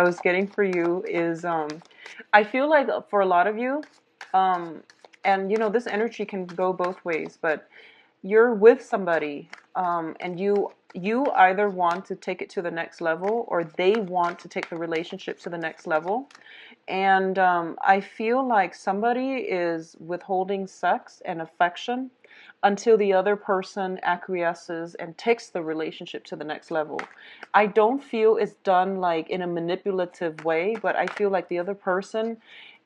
I was getting for you is I feel like for a lot of you, um, and you know, this energy can go both ways, but you're with somebody, and you either want to take it to the next level or they want to take the relationship to the next level. And I feel like somebody is withholding sex and affection until the other person acquiesces and takes the relationship to the next level. I don't feel it's done like in a manipulative way, but I feel like the other person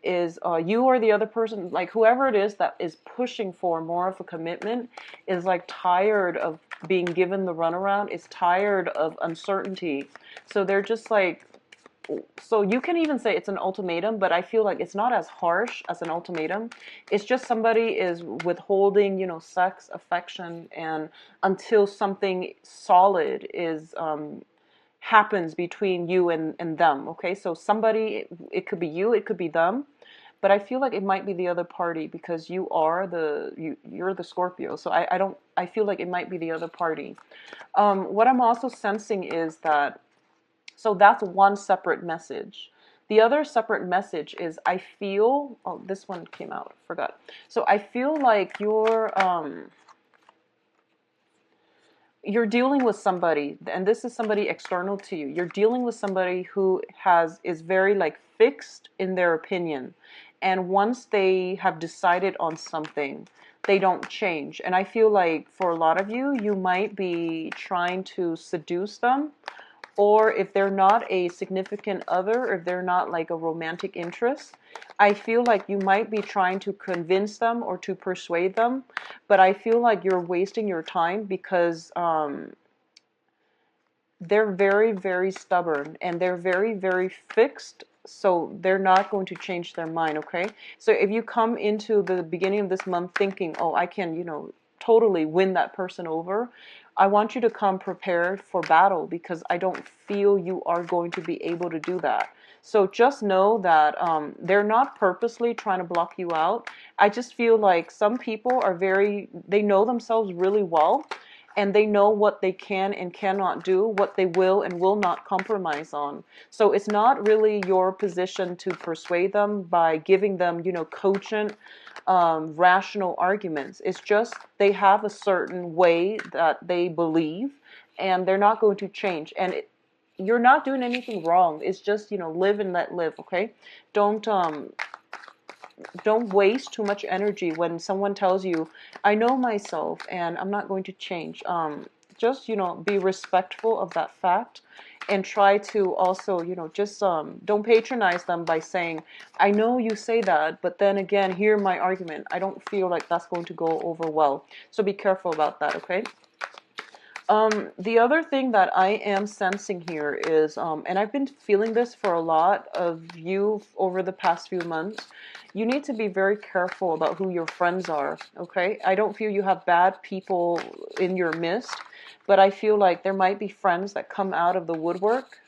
is, you or the other person, like whoever it is that is pushing for more of a commitment, is like tired of being given the runaround, is tired of uncertainty. So they're just like, so you can even say it's an ultimatum, but I feel like it's not as harsh as an ultimatum. It's just somebody is withholding, you know, sex, affection, and until something solid is happens between you and them. Okay, so somebody, it could be you, it could be them, but I feel like it might be the other party because you are you're the Scorpio. So I don't, I feel like it might be the other party. What I'm also sensing is that, so that's one separate message. The other separate message is I feel, oh, this one came out, forgot. So I feel like you're dealing with somebody, and this is somebody external to you. You're dealing with somebody who is very like fixed in their opinion. And once they have decided on something, they don't change. And I feel like for a lot of you, you might be trying to seduce them, or if they're not a significant other, if they're not like a romantic interest, I feel like you might be trying to convince them or to persuade them, but I feel like you're wasting your time because they're very, very stubborn and they're very, very fixed. So they're not going to change their mind, okay? So if you come into the beginning of this month thinking, oh, I can, you know, totally win that person over, I want you to come prepared for battle because I don't feel you are going to be able to do that. So just know that they're not purposely trying to block you out. I just feel like some people are they know themselves really well, and they know what they can and cannot do, what they will and will not compromise on. So it's not really your position to persuade them by giving them, you know, cogent, rational arguments. It's just they have a certain way that they believe, and they're not going to change. And you're not doing anything wrong. It's just, you know, live and let live. Okay, don't um, don't waste too much energy when someone tells you, I know myself and I'm not going to change. Just, you know, be respectful of that fact and try to also, you know, just don't patronize them by saying, I know you say that, but then again, hear my argument. I don't feel like that's going to go over well. So be careful about that, okay? The other thing that I am sensing here is, and I've been feeling this for a lot of you over the past few months, you need to be very careful about who your friends are, okay? I don't feel you have bad people in your midst, but I feel like there might be friends that come out of the woodwork.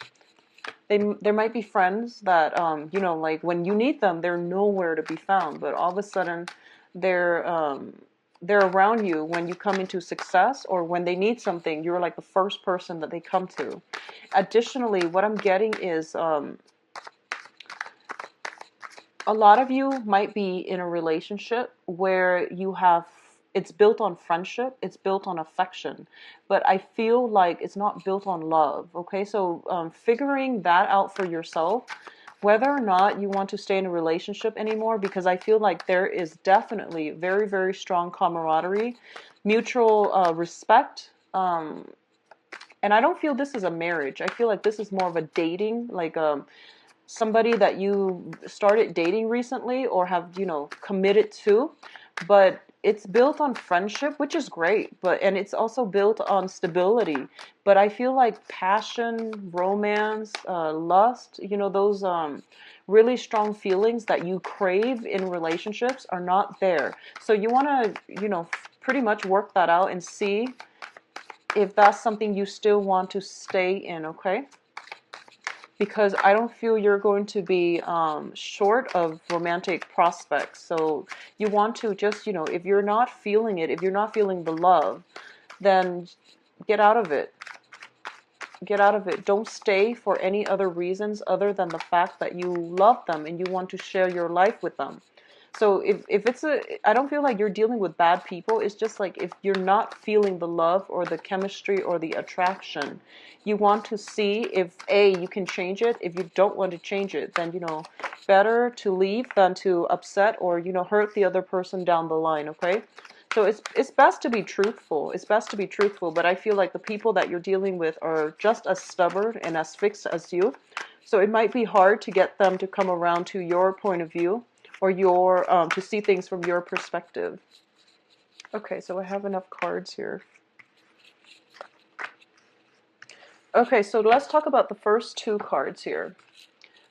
There might be friends that, you know, like when you need them, they're nowhere to be found, but all of a sudden they're, they're around you when you come into success, or when they need something, you're like the first person that they come to. Additionally, what I'm getting is a lot of you might be in a relationship where you have, it's built on friendship, it's built on affection, but I feel like it's not built on love. Okay, so figuring that out for yourself, whether or not you want to stay in a relationship anymore, because I feel like there is definitely very, very strong camaraderie, mutual respect, and I don't feel this is a marriage. I feel like this is more of a dating, like somebody that you started dating recently or have, you know, committed to, but it's built on friendship, which is great, but and it's also built on stability. But I feel like passion, romance, lust, you know, those really strong feelings that you crave in relationships are not there. So you want to, you know, pretty much work that out and see if that's something you still want to stay in, okay? Because I don't feel you're going to be short of romantic prospects. So you want to just, you know, if you're not feeling it, if you're not feeling the love, then get out of it. Get out of it. Don't stay for any other reasons other than the fact that you love them and you want to share your life with them. So if it's I don't feel like you're dealing with bad people. It's just like if you're not feeling the love or the chemistry or the attraction, you want to see if A, you can change it. If you don't want to change it, then, better to leave than to upset or, hurt the other person down the line, okay? So it's best to be truthful. It's best to be truthful, but I feel like the people that you're dealing with are just as stubborn and as fixed as you. So it might be hard to get them to come around to your point of view or your to see things from your perspective. Okay, so I have enough cards here. Okay, so let's talk about the first two cards here.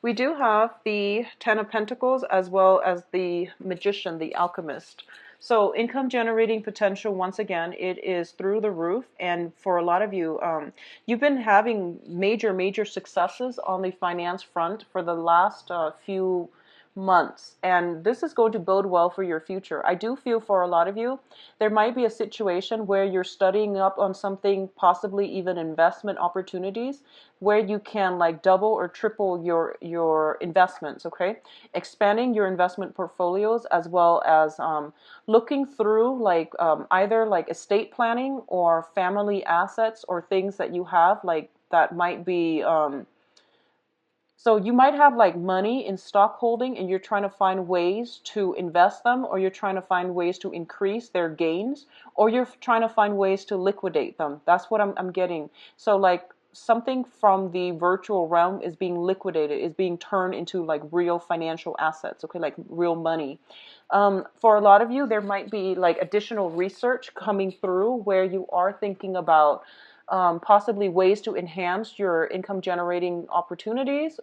We do have the Ten of Pentacles as well as the Magician, the Alchemist. So income generating potential, once again, it is through the roof. And for a lot of you, you've been having major successes on the finance front for the last few months, and this is going to bode well for your future. I do feel for a lot of you, there might be a situation where you're studying up on something, possibly even investment opportunities, where you can like double or triple your investments, okay? Expanding your investment portfolios as well as looking through like either like estate planning or family assets or things that you have like that might be so you might have like money in stock holding and you're trying to find ways to invest them, or you're trying to find ways to increase their gains, or you're trying to find ways to liquidate them. That's what I'm getting. So like something from the virtual realm is being liquidated, is being turned into like real financial assets, okay, like real money. For a lot of you, there might be like additional research coming through where you are thinking about possibly ways to enhance your income generating opportunities,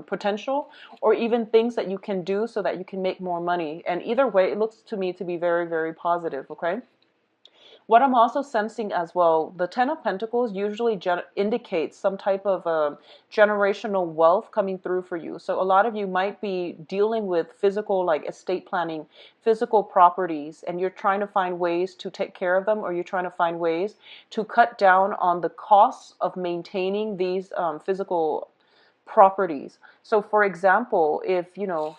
potential, or even things that you can do so that you can make more money. And either way, it looks to me to be very positive, okay? What I'm also sensing as well, the Ten of Pentacles usually indicates some type of generational wealth coming through for you. So a lot of you might be dealing with physical, like estate planning, physical properties, and you're trying to find ways to take care of them, or you're trying to find ways to cut down on the costs of maintaining these physical properties. So for example, if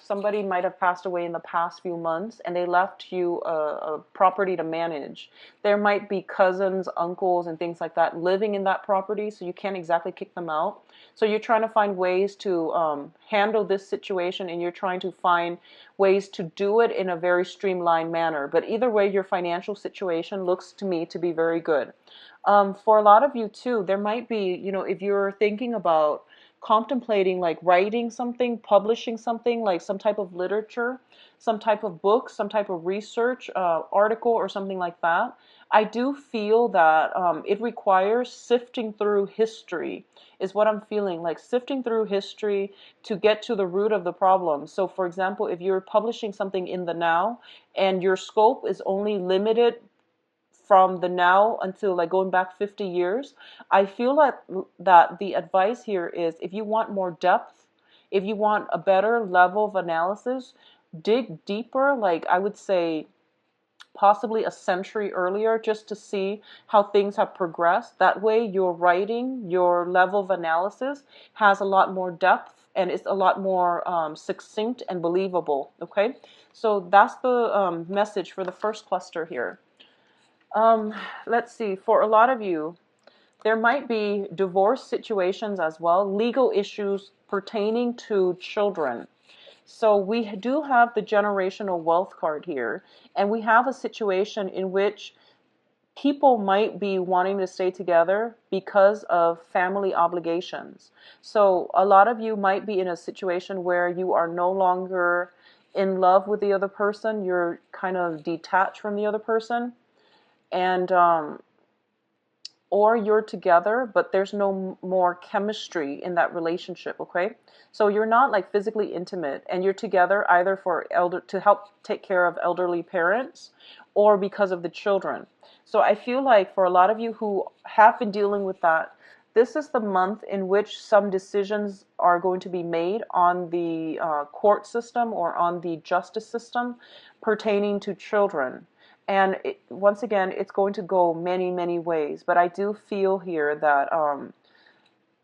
somebody might have passed away in the past few months and they left you a property to manage, there might be cousins, uncles, and things like that living in that property, so you can't exactly kick them out. So you're trying to find ways to handle this situation, and you're trying to find ways to do it in a very streamlined manner. But either way, your financial situation looks to me to be very good. For a lot of you too, there might be, if you're thinking about contemplating like writing something, publishing something, like some type of literature, some type of book, some type of research article or something like that, I do feel that it requires sifting through history is what I'm feeling, like sifting through history to get to the root of the problem. So for example, if you're publishing something in the now and your scope is only limited from the now until like going back 50 years, I feel like that the advice here is if you want more depth, if you want a better level of analysis, dig deeper, like I would say possibly a century earlier, just to see how things have progressed. That way your writing, your level of analysis has a lot more depth and it's a lot more succinct and believable, okay? So that's the message for the first cluster here. Let's see, for a lot of you, there might be divorce situations as well, legal issues pertaining to children. So we do have the generational wealth card here, and we have a situation in which people might be wanting to stay together because of family obligations. So a lot of you might be in a situation where you are no longer in love with the other person, you're kind of detached from the other person, and or you're together but there's no more chemistry in that relationship, okay? So you're not like physically intimate and you're together either for to help take care of elderly parents or because of the children. So I feel like for a lot of you who have been dealing with that, this is the month in which some decisions are going to be made on the court system or on the justice system pertaining to children. And once again, it's going to go many ways. But I do feel here that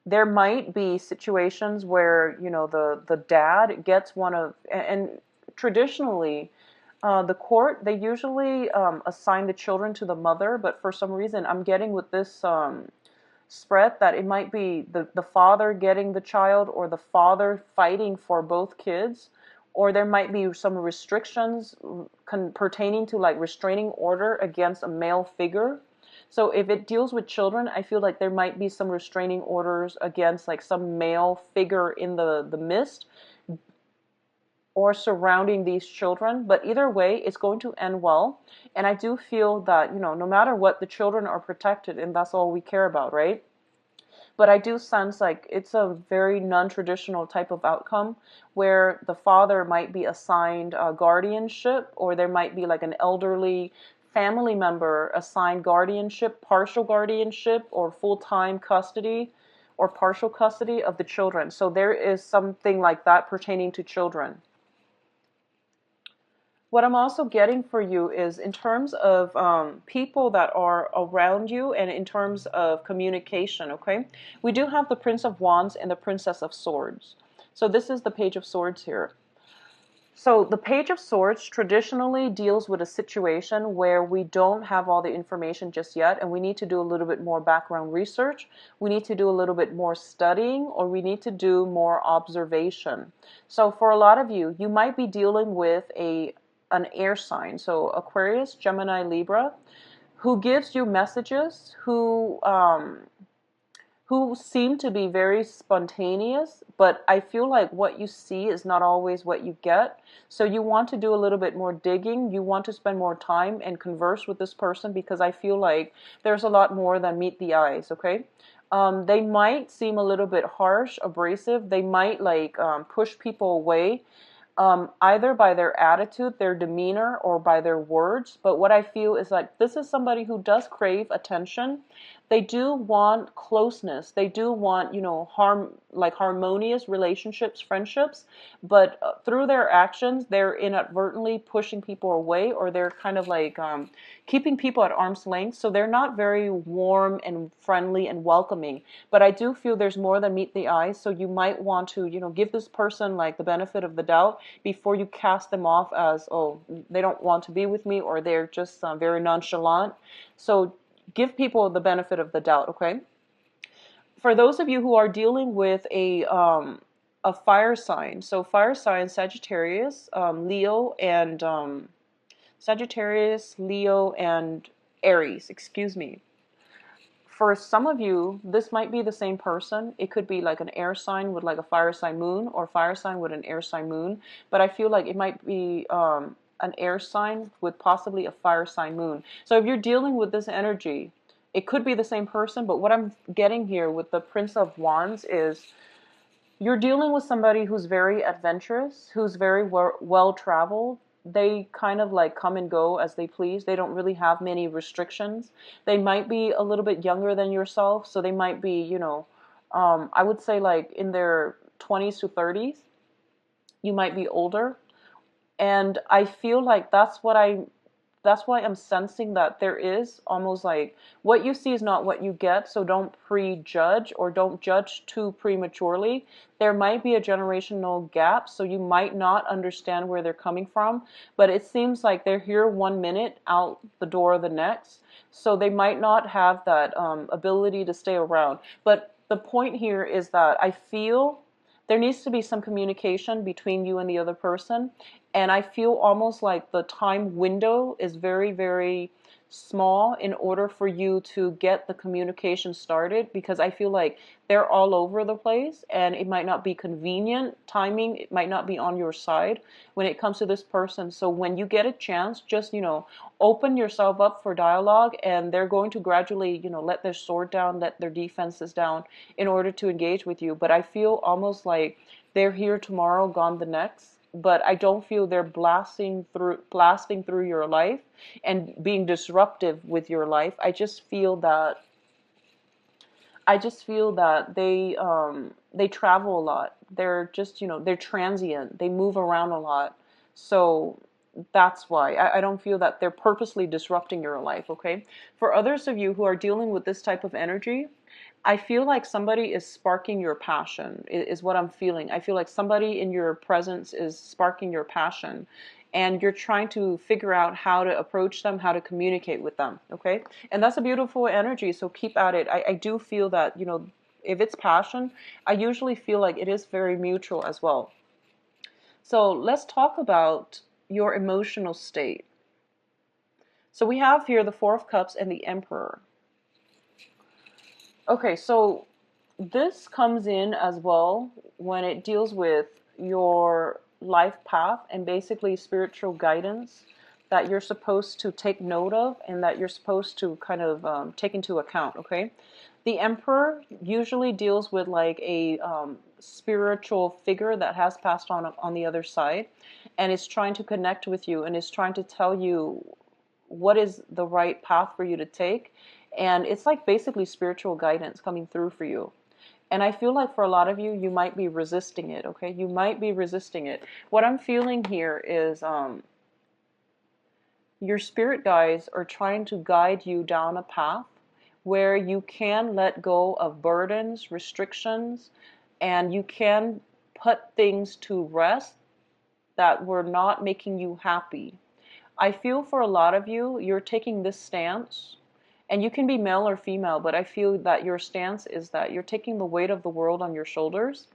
There might be situations where, you know, the dad gets one of, and traditionally, the court, they usually assign the children to the mother, but for some reason I'm getting with this spread that it might be the father getting the child, or the father fighting for both kids, or there might be some restrictions pertaining to like restraining order against a male figure. So if it deals with children, I feel like there might be some restraining orders against like some male figure in the midst or surrounding these children. But either way, it's going to end well. And I do feel that, you know, no matter what, the children are protected, and that's all we care about, right? But I do sense like it's a very non-traditional type of outcome where the father might be assigned guardianship, or there might be like an elderly family member assigned guardianship, partial guardianship, or full-time custody or partial custody of the children. So there is something like that pertaining to children. What I'm also getting for you is in terms of people that are around you and in terms of communication, okay? We do have the Prince of Wands and the Princess of Swords. So this is the Page of Swords here. So the Page of Swords traditionally deals with a situation where we don't have all the information just yet, and we need to do a little bit more background research. We need to do a little bit more studying, or we need to do more observation. So for a lot of you, you might be dealing with an air sign, so Aquarius, Gemini, Libra, who gives you messages, who seem to be very spontaneous, but I feel like what you see is not always what you get. So you want to do a little bit more digging. You want to spend more time and converse with this person, because I feel like there's a lot more than meet the eyes, okay? They might seem a little bit harsh, abrasive. They might like push people away, either by their attitude, their demeanor, or by their words. But what I feel is like this is somebody who does crave attention. They do want closeness. They do want, you know, harmonious relationships, friendships. But through their actions, they're inadvertently pushing people away, or they're kind of like keeping people at arm's length. So they're not very warm and friendly and welcoming. But I do feel there's more than meet the eye. So you might want to, you know, give this person like the benefit of the doubt before you cast them off as, oh, they don't want to be with me, or they're just very nonchalant. So give people the benefit of the doubt, okay? For those of you who are dealing with a fire sign, so fire sign Sagittarius, Leo, and Sagittarius, Leo, and Aries, excuse me. For some of you, this might be the same person. It could be like an air sign with like a fire sign moon, or fire sign with an air sign moon. But I feel like it might be an air sign with possibly a fire sign moon. So if you're dealing with this energy, it could be the same person. But what I'm getting here with the Prince of Wands is you're dealing with somebody who's very adventurous, who's very well traveled. They kind of like come and go as they please. They don't really have many restrictions. They might be a little bit younger than yourself, so they might be, you know, I would say like in their 20s to 30s. You might be older. And I feel like that's why I'm sensing that there is almost like what you see is not what you get, so don't prejudge or don't judge too prematurely. There might be a generational gap, so you might not understand where they're coming from, but it seems like they're here 1 minute, out the door the next, so they might not have that ability to stay around. But the point here is that I feel there needs to be some communication between you and the other person. And I feel almost like the time window is very, very small in order for you to get the communication started, because I feel like they're all over the place and it might not be convenient. Timing, it might not be on your side when it comes to this person. So when you get a chance, just, you know, open yourself up for dialogue, and they're going to gradually, you know, let their sword down, let their defenses down in order to engage with you. But I feel almost like they're here tomorrow, gone the next. But I don't feel they're blasting through your life and being disruptive with your life. I just feel that they travel a lot. They're just, you know, they're transient. They move around a lot. So that's why I don't feel that they're purposely disrupting your life, okay? For others of you who are dealing with this type of energy, I feel like somebody is sparking your passion, is what I'm feeling. I feel like somebody in your presence is sparking your passion, and you're trying to figure out how to approach them, how to communicate with them, okay? And that's a beautiful energy, so keep at it. I do feel that, you know, if it's passion, I usually feel like it is very mutual as well. So let's talk about your emotional state. So we have here the Four of Cups and the Emperor. Okay, so this comes in as well when it deals with your life path and basically spiritual guidance that you're supposed to take note of and that you're supposed to kind of take into account, okay? The Emperor usually deals with like a spiritual figure that has passed on the other side and is trying to connect with you and is trying to tell you what is the right path for you to take. And it's like basically spiritual guidance coming through for you. And I feel like for a lot of you, you might be resisting it, okay? You might be resisting it. What I'm feeling here is your spirit guides are trying to guide you down a path where you can let go of burdens, restrictions, and you can put things to rest that were not making you happy. I feel for a lot of you, you're taking this stance, and you can be male or female, but I feel that your stance is that you're taking the weight of the world on your shoulders,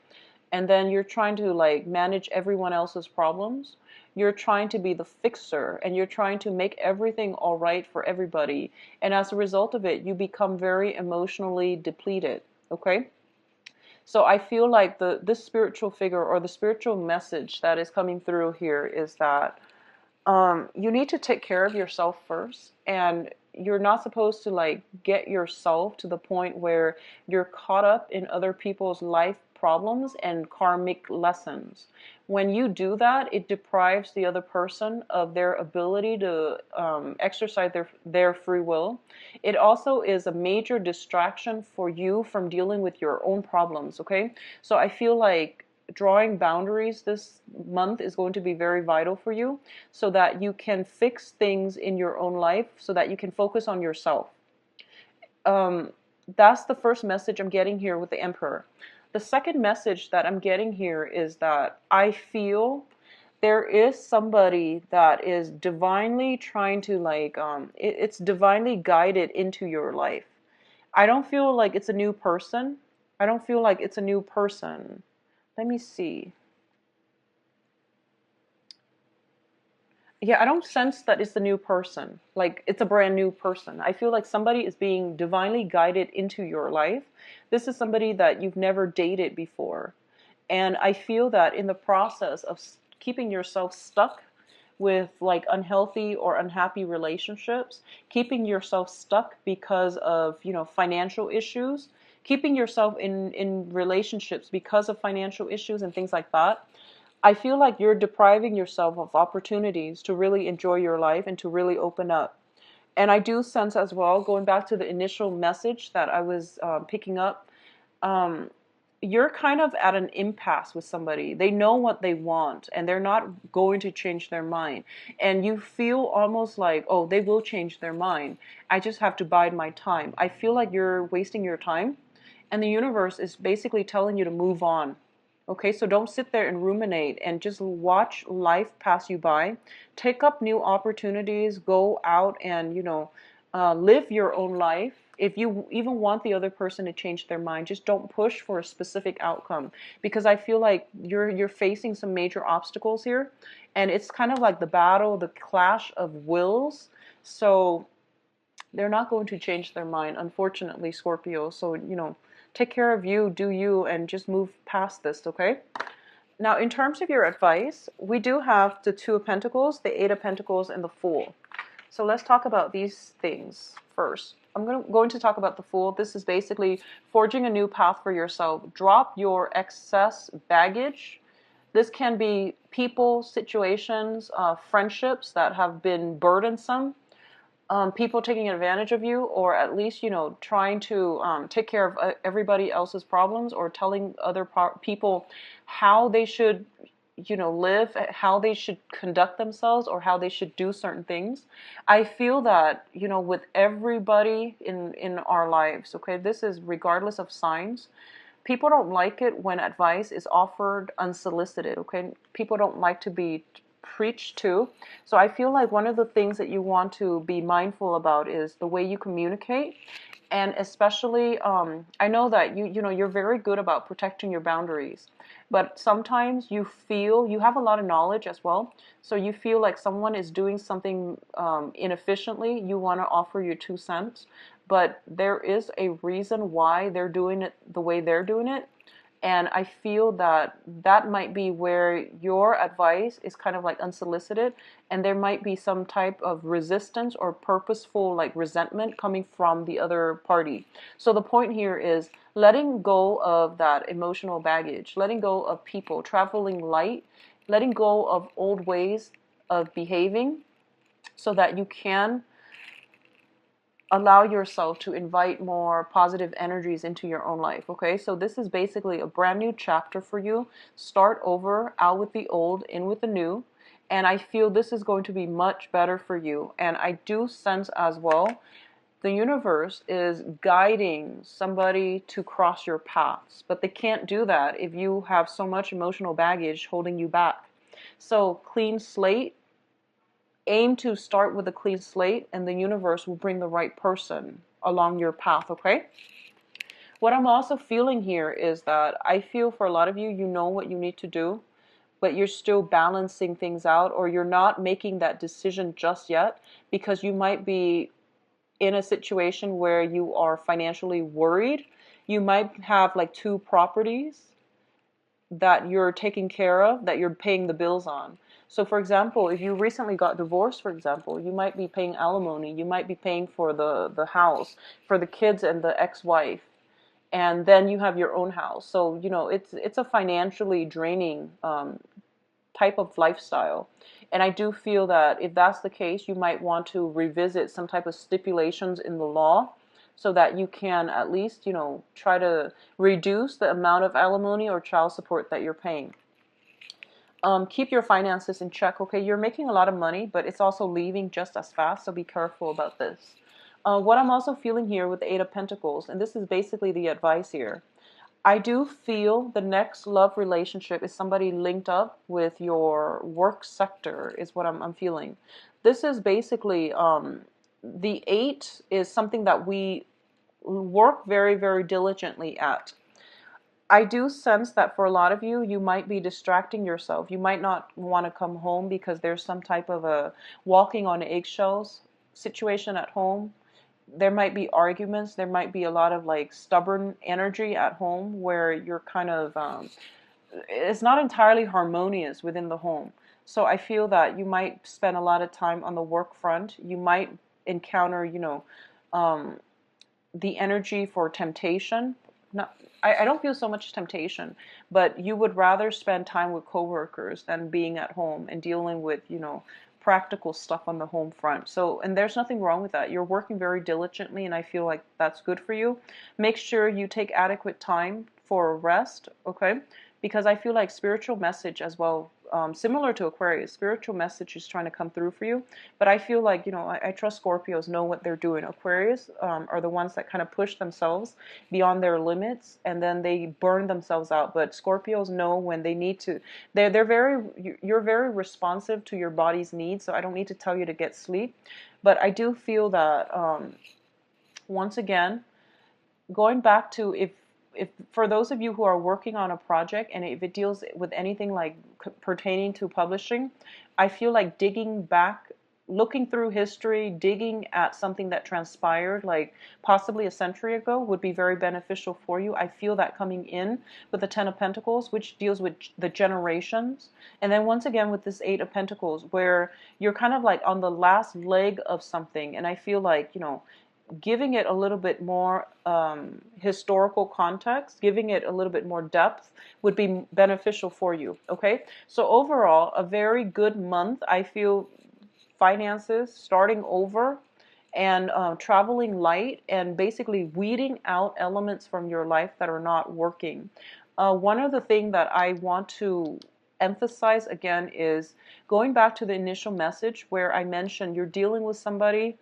and then you're trying to like manage everyone else's problems. You're trying to be the fixer, and you're trying to make everything all right for everybody. And as a result of it, you become very emotionally depleted, okay? So I feel like this spiritual figure or the spiritual message that is coming through here is that you need to take care of yourself first, and you're not supposed to like get yourself to the point where you're caught up in other people's life problems and karmic lessons. When you do that, it deprives the other person of their ability to exercise their free will. It also is a major distraction for you from dealing with your own problems, okay? So I feel like drawing boundaries this month is going to be very vital for you so that you can fix things in your own life so that you can focus on yourself. That's the first message I'm getting here with the Emperor. The second message that I'm getting here is that I feel there is somebody that is divinely trying to like, it's divinely guided into your life. I don't feel like it's a new person. I don't feel like it's a new person. Let me see. Yeah, I don't sense that it's a new person. Like it's a brand new person. I feel like somebody is being divinely guided into your life. This is somebody that you've never dated before. And I feel that in the process of keeping yourself stuck with like unhealthy or unhappy relationships, keeping yourself stuck because of, you know, financial issues, keeping yourself in relationships because of financial issues and things like that, I feel like you're depriving yourself of opportunities to really enjoy your life and to really open up. And I do sense as well, going back to the initial message that I was picking up, um, you're kind of at an impasse with somebody. They know what they want and they're not going to change their mind. And you feel almost like, oh, they will change their mind. I just have to bide my time. I feel like you're wasting your time. And the universe is basically telling you to move on. Okay, so don't sit there and ruminate and just watch life pass you by. Take up new opportunities, go out and, you know, live your own life. If you even want the other person to change their mind, just don't push for a specific outcome because I feel like you're facing some major obstacles here, and it's kind of like the battle, the clash of wills. So they're not going to change their mind, unfortunately, Scorpio. So, you know, take care of you, do you, and just move past this, okay? Now, in terms of your advice, we do have the Two of Pentacles, the Eight of Pentacles, and the Fool. So let's talk about these things first. I'm going to talk about the Fool. This is basically forging a new path for yourself. Drop your excess baggage. This can be people, situations, friendships that have been burdensome. People taking advantage of you, or at least, you know, trying to take care of everybody else's problems, or telling other people how they should live, how they should conduct themselves, or how they should do certain things. I feel that, with everybody in our lives, okay, this is regardless of signs. People don't like it when advice is offered unsolicited, okay? People don't like to be preached to. So I feel like one of the things that you want to be mindful about is the way you communicate. And especially, I know that you're very good about protecting your boundaries, but sometimes you feel you have a lot of knowledge as well. So you feel like someone is doing something inefficiently. You want to offer your 2 cents, but there is a reason why they're doing it the way they're doing it. And I feel that that might be where your advice is kind of like unsolicited, and there might be some type of resistance or purposeful like resentment coming from the other party. So the point here is letting go of that emotional baggage, letting go of people, traveling light, letting go of old ways of behaving so that you can allow yourself to invite more positive energies into your own life. Okay, so this is basically a brand new chapter for you. Start over, out with the old, in with the new. And I feel this is going to be much better for you. And I do sense as well, the universe is guiding somebody to cross your paths, but they can't do that if you have so much emotional baggage holding you back. So clean slate, aim to start with a clean slate, and the universe will bring the right person along your path, okay? What I'm also feeling here is that I feel for a lot of you, you know what you need to do, but you're still balancing things out, or you're not making that decision just yet because you might be in a situation where you are financially worried. You might have like 2 properties that you're taking care of, that you're paying the bills on. So for example, if you recently got divorced, for example, you might be paying alimony, you might be paying for the house, for the kids and the ex-wife, and then you have your own house. So, it's a financially draining type of lifestyle. And I do feel that if that's the case, you might want to revisit some type of stipulations in the law so that you can at least, try to reduce the amount of alimony or child support that you're paying. Keep your finances in check, okay? You're making a lot of money, but it's also leaving just as fast, so be careful about this. What I'm also feeling here with the Eight of Pentacles, and this is basically the advice here, I do feel the next love relationship is somebody linked up with your work sector, is what I'm feeling. This is basically, the 8 is something that we work very, very diligently at. I do sense that for a lot of you, you might be distracting yourself. You might not want to come home because there's some type of a walking on eggshells situation at home. There might be arguments. There might be a lot of like stubborn energy at home where you're kind of, it's not entirely harmonious within the home. So I feel that you might spend a lot of time on the work front. You might encounter, the energy for temptation. Not, I don't feel so much temptation, but you would rather spend time with coworkers than being at home and dealing with, practical stuff on the home front. So, and there's nothing wrong with that. You're working very diligently, and I feel like that's good for you. Make sure you take adequate time for rest, okay? Because I feel like spiritual message as well, similar to Aquarius, spiritual message is trying to come through for you. But I feel like, I trust Scorpios know what they're doing. Aquarius are the ones that kind of push themselves beyond their limits, and then they burn themselves out. But Scorpios know when they need to. You're very responsive to your body's needs, so I don't need to tell you to get sleep. But I do feel that, once again, going back to if for those of you who are working on a project and if it deals with anything like pertaining to publishing, I feel like digging back, looking through history, digging at something that transpired like possibly a century ago would be very beneficial for you. I feel that coming in with the Ten of Pentacles, which deals with the generations. And then once again with this Eight of Pentacles, where you're kind of like on the last leg of something. And I feel like, giving it a little bit more historical context, giving it a little bit more depth would be beneficial for you, okay? So overall, a very good month. I feel finances, starting over, and traveling light, and basically weeding out elements from your life that are not working. One of the things that I want to emphasize again is going back to the initial message where I mentioned you're dealing with somebody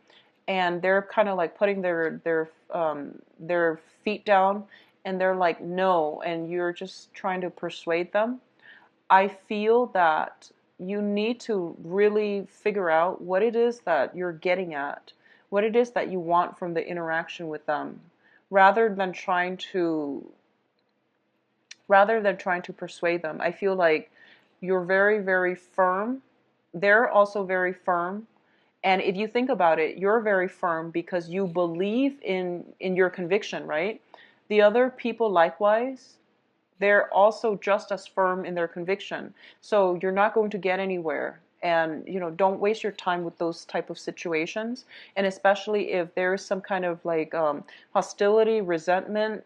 and they're kind of like putting their feet down and they're like no, and you're just trying to persuade them. I feel that you need to really figure out what it is that you're getting at, what it is that you want from the interaction with them, rather than trying to persuade them. I feel like you're very, very firm. They're also very firm. And if you think about it, you're very firm because you believe in your conviction, right? The other people likewise, they're also just as firm in their conviction. So you're not going to get anywhere. And don't waste your time with those type of situations. And especially if there's some kind of like hostility, resentment,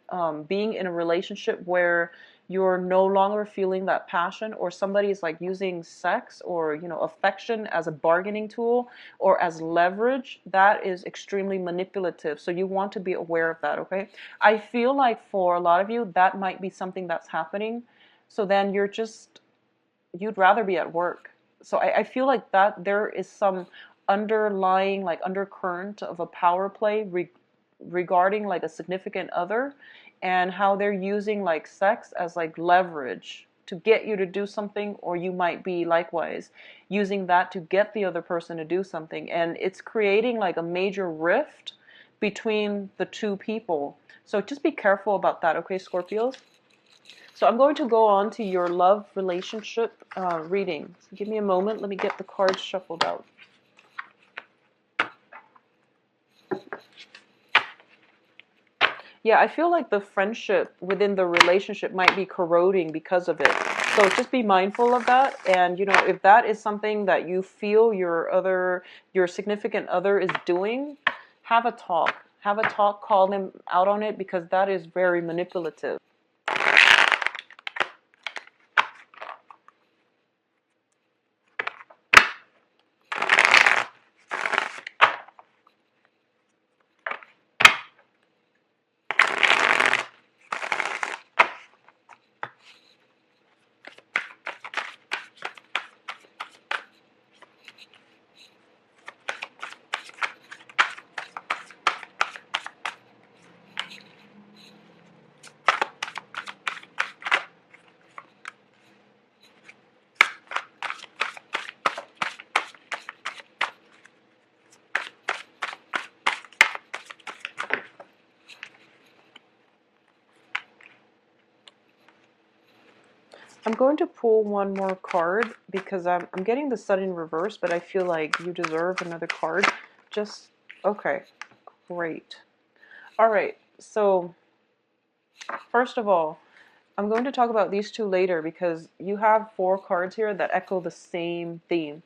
being in a relationship where you're no longer feeling that passion, or somebody is like using sex or affection as a bargaining tool or as leverage, that is extremely manipulative. So you want to be aware of that, okay? I feel like for a lot of you that might be something that's happening. So then you'd rather be at work. So I feel like that there is some underlying like undercurrent of a power play regarding like a significant other, and how they're using like sex as like leverage to get you to do something, or you might be likewise using that to get the other person to do something, and it's creating like a major rift between the two people. So just be careful about that, okay, Scorpios? So I'm going to go on to your love relationship reading. So give me a moment. Let me get the cards shuffled out. Yeah, I feel like the friendship within the relationship might be corroding because of it. So just be mindful of that. And if that is something that you feel your significant other is doing, have a talk. Have a talk, call them out on it, because that is very manipulative. I'm going to pull one more card because I'm getting the sun in reverse, but I feel like you deserve another card. Just, okay, great. All right, so first of all, I'm going to talk about these two later because you have 4 cards here that echo the same theme.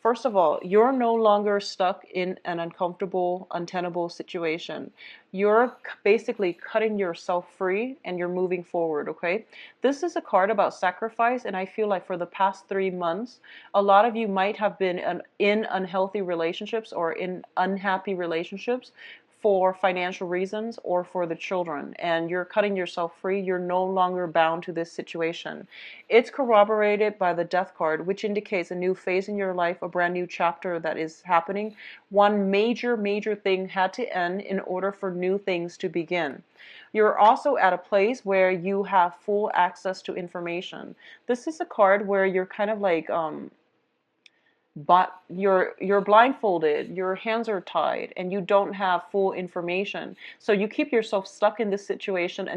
First of all, you're no longer stuck in an uncomfortable, untenable situation. You're basically cutting yourself free and you're moving forward, okay? This is a card about sacrifice, and I feel like for the past 3 months, a lot of you might have been in unhealthy relationships or in unhappy relationships for financial reasons or for the children, and you're cutting yourself free. You're no longer bound to this situation. It's corroborated by the death card, which indicates a new phase in your life, a brand new chapter that is happening. One major thing had to end in order for new things to begin. You're also at a place where you have full access to information. This is a card where you're kind of like but you're blindfolded, your hands are tied, and you don't have full information. So you keep yourself stuck in this situation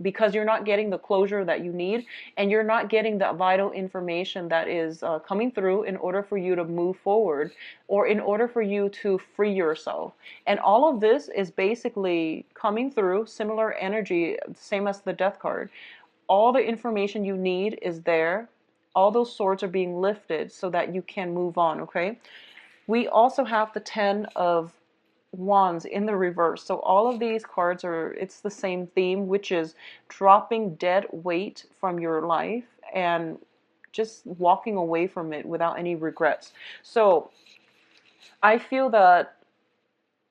because you're not getting the closure that you need, and you're not getting that vital information that is coming through in order for you to move forward, or in order for you to free yourself. And all of this is basically coming through similar energy, same as the death card. All the information you need is there. All those swords are being lifted so that you can move on, okay? We also have the 10 of Wands in the reverse. So all of these cards it's the same theme, which is dropping dead weight from your life and just walking away from it without any regrets. So I feel that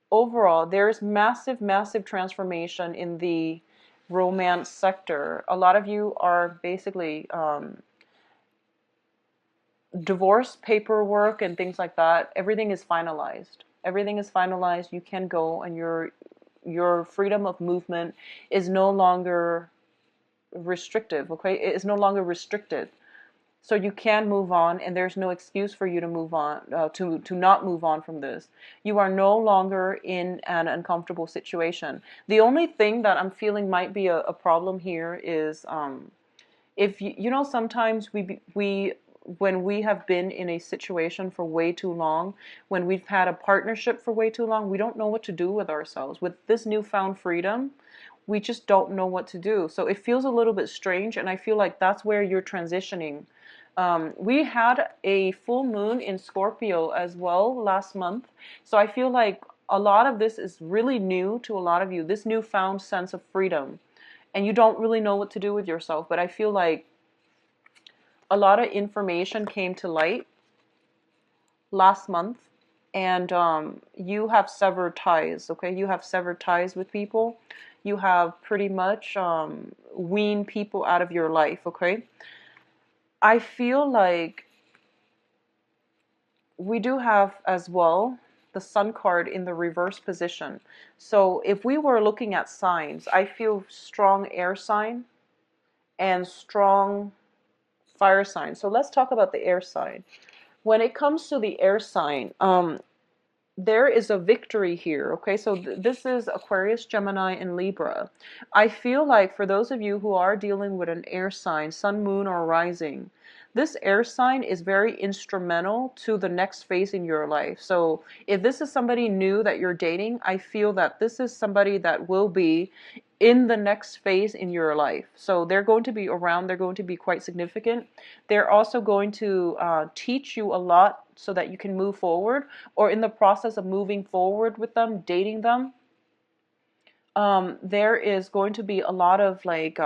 overall there's massive transformation in the romance sector. A lot of you are basically divorce paperwork and things like that, everything is finalized. Everything is finalized. You can go, and your freedom of movement is no longer restrictive. Okay, it is no longer restricted. So you can move on, and there's no excuse for you to move on, to not move on from this. You are no longer in an uncomfortable situation. The only thing that I'm feeling might be a problem here is, if you know, sometimes we when we have been in a situation for way too long, when we've had a partnership for way too long, we don't know what to do with ourselves. With this newfound freedom, we just don't know what to do. So it feels a little bit strange, and I feel like that's where you're transitioning. We had a full moon in Scorpio as well last month, so I feel like a lot of this is really new to a lot of you, this newfound sense of freedom, and you don't really know what to do with yourself. But I feel like a lot of information came to light last month, and you have severed ties. Okay, you have severed ties with people. You have pretty much weaned people out of your life. Okay, I feel like we do have as well the Sun card in the reverse position. So if we were looking at signs, I feel strong air sign and strong fire sign. So let's talk about the air sign. When it comes to the air sign, there is a victory here. Okay, so this is Aquarius, Gemini, and Libra. I feel like for those of you who are dealing with an air sign, sun, moon, or rising, this air sign is very instrumental to the next phase in your life. So if this is somebody new that you're dating, I feel that this is somebody that will be in the next phase in your life. So they're going to be around, they're going to be quite significant. They're also going to teach you a lot so that you can move forward, or in the process of moving forward with them, dating them. There is going to be a lot of like,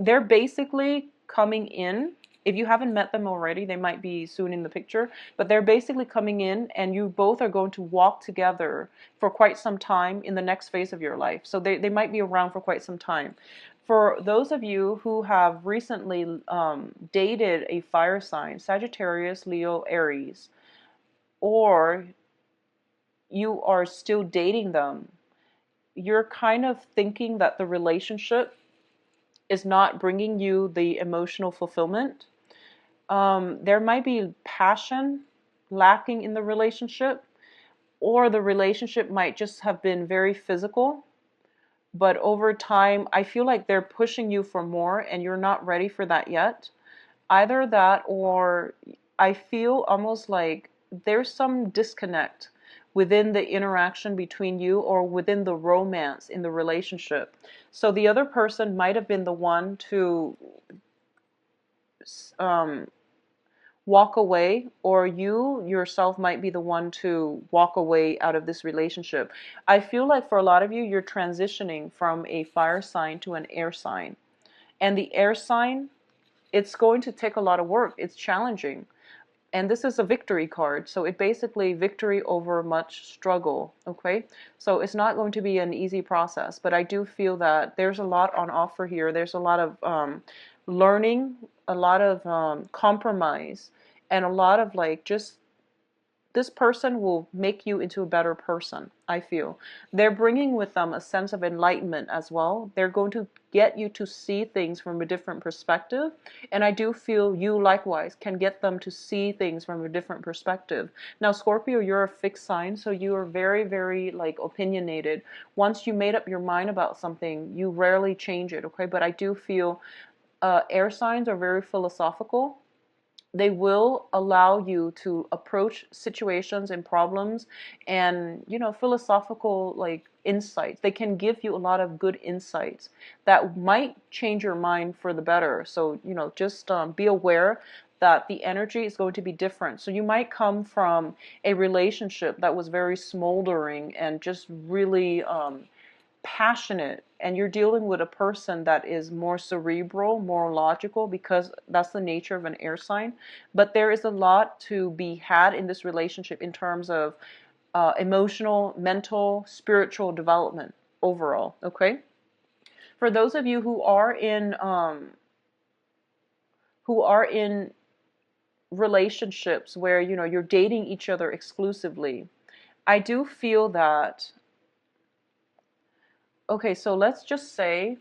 they're basically coming in. If you haven't met them already, they might be soon in the picture, but they're basically coming in, and you both are going to walk together for quite some time in the next phase of your life. So they might be around for quite some time. For those of you who have recently dated a fire sign, Sagittarius, Leo, Aries, or you are still dating them, you're kind of thinking that the relationship is not bringing you the emotional fulfillment. There might be passion lacking in the relationship, or the relationship might just have been very physical. But over time, I feel like they're pushing you for more, and you're not ready for that yet. Either that, or I feel almost like there's some disconnect within the interaction between you, or within the romance in the relationship. So the other person might have been the one to um, walk away, or you yourself might be the one to walk away out of this relationship. I feel like for a lot of you, you're transitioning from a fire sign to an air sign. And the air sign, it's going to take a lot of work. It's challenging. And this is a victory card, so it basically victory over much struggle. Okay, so it's not going to be an easy process, but I do feel that there's a lot on offer here. There's a lot of learning, a lot of compromise, and a lot of like, just this person will make you into a better person. I feel they're bringing with them a sense of enlightenment as well. They're going to get you to see things from a different perspective, and I do feel you likewise can get them to see things from a different perspective. Now, Scorpio, you're a fixed sign, so you are very, very like opinionated. Once you made up your mind about something, you rarely change it. Okay, but I do feel air signs are very philosophical. They will allow you to approach situations and problems, and philosophical like insights. They can give you a lot of good insights that might change your mind for the better. So just be aware that the energy is going to be different. So you might come from a relationship that was very smoldering and just really passionate, and you're dealing with a person that is more cerebral, more logical, because that's the nature of an air sign. But there is a lot to be had in this relationship in terms of emotional, mental, spiritual development overall. Okay, for those of you who are in relationships where, you know, you're dating each other exclusively, I do feel that, okay, so let's just say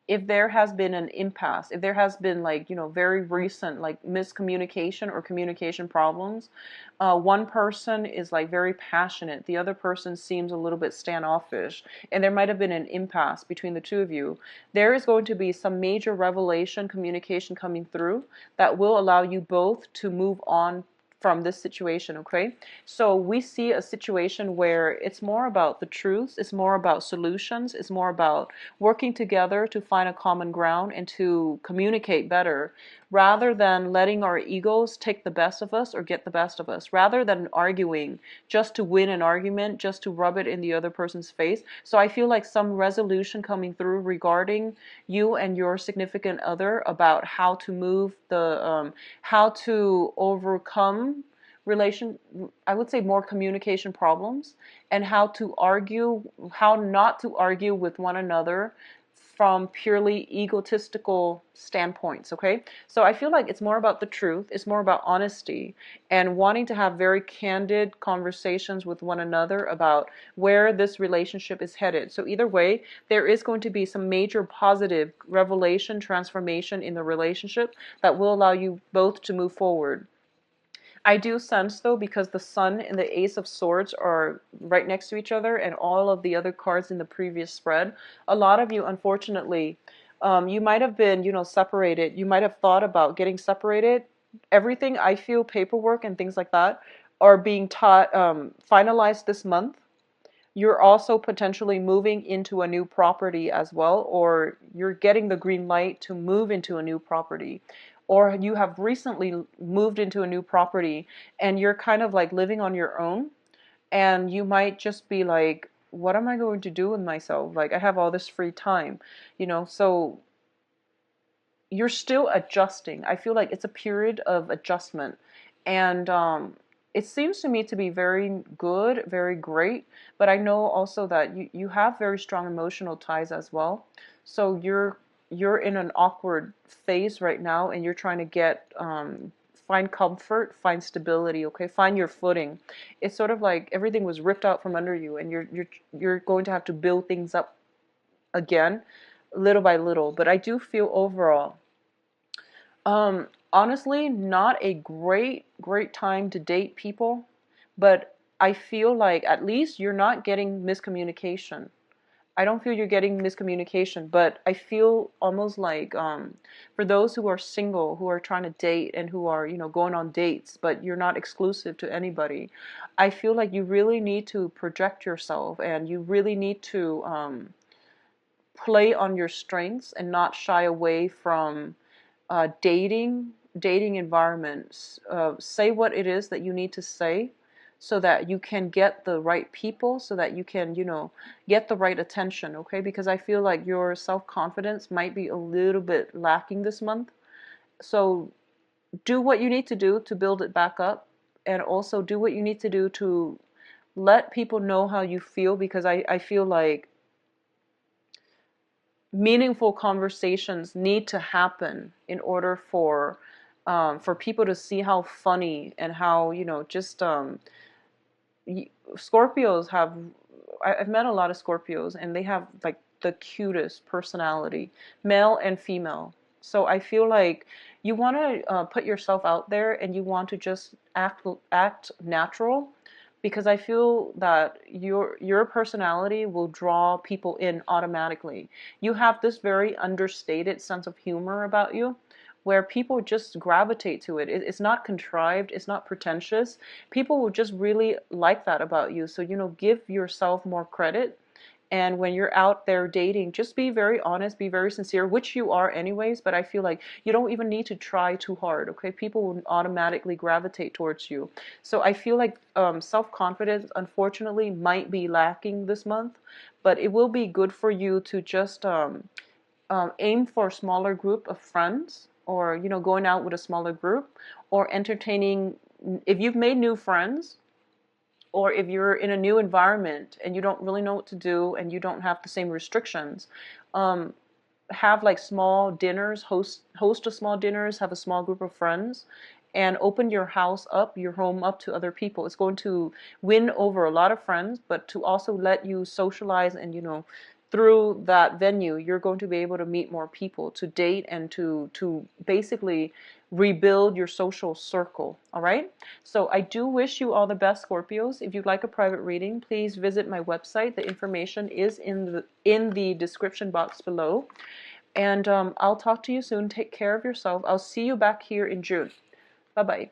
if there has been an impasse, if there has been, like, you know, very recent like miscommunication or communication problems, one person is like very passionate, the other person seems a little bit standoffish, and there might have been an impasse between the two of you, there is going to be some major revelation communication coming through that will allow you both to move on from this situation, okay? So we see a situation where it's more about the truth, it's more about solutions, it's more about working together to find a common ground and to communicate better, rather than letting our egos take the best of us or get the best of us, rather than arguing just to win an argument, just to rub it in the other person's face. So I feel like some resolution coming through regarding you and your significant other about how to move how to overcome relation, I would say more communication problems, and how to argue, how not to argue with one another from purely egotistical standpoints, okay? So I feel like it's more about the truth, it's more about honesty, and wanting to have very candid conversations with one another about where this relationship is headed. So either way, there is going to be some major positive revelation, transformation in the relationship that will allow you both to move forward. I do sense, though, because the Sun and the Ace of Swords are right next to each other and all of the other cards in the previous spread, a lot of you, unfortunately, you might have been, you know, separated. You might have thought about getting separated. Everything, I feel, paperwork and things like that are being taught, finalized this month. You're also potentially moving into a new property as well, or you're getting the green light to move into a new property, or you have recently moved into a new property and you're kind of like living on your own, and you might just be like, what am I going to do with myself? Like, I have all this free time, you know, so you're still adjusting. I feel like it's a period of adjustment. And it seems to me to be very good, very great. But I know also that you have very strong emotional ties as well. So you're in an awkward phase right now, and you're trying to get find comfort, find stability, okay? Find your footing. It's sort of like everything was ripped out from under you, and you're going to have to build things up again, little by little. But I do feel overall, honestly, not a great time to date people, but I feel like at least you're not getting miscommunication. I don't feel you're getting miscommunication, but I feel almost like, for those who are single, who are trying to date and who are, you know, going on dates, but you're not exclusive to anybody, I feel like you really need to project yourself, and you really need to play on your strengths and not shy away from dating environments. Say what it is that you need to say so that you can get the right people, so that you can, you know, get the right attention, okay? Because I feel like your self-confidence might be a little bit lacking this month. So do what you need to do to build it back up, and also do what you need to do to let people know how you feel, because I feel like meaningful conversations need to happen in order for people to see how funny and how, you know, just Scorpios have, I've met a lot of Scorpios, and they have like the cutest personality, male and female. So I feel like you want to put yourself out there, and you want to just act natural, because I feel that your personality will draw people in automatically. You have this very understated sense of humor about you, where people just gravitate to it. It's not contrived, it's not pretentious. People will just really like that about you. So, you know, give yourself more credit. And when you're out there dating, just be very honest, be very sincere, which you are anyways, but I feel like you don't even need to try too hard, okay? People will automatically gravitate towards you. So I feel like self-confidence, unfortunately, might be lacking this month, but it will be good for you to just aim for a smaller group of friends, or, you know, going out with a smaller group, or entertaining, if you've made new friends, or if you're in a new environment and you don't really know what to do and you don't have the same restrictions, have like small dinners, host a small dinners, have a small group of friends, and open your house up, your home up to other people. It's going to win over a lot of friends, but to also let you socialize and, through that venue, you're going to be able to meet more people, to date, and to basically rebuild your social circle. All right? So I do wish you all the best, Scorpios. If you'd like a private reading, please visit my website. The information is in the description box below. And I'll talk to you soon. Take care of yourself. I'll see you back here in June. Bye-bye.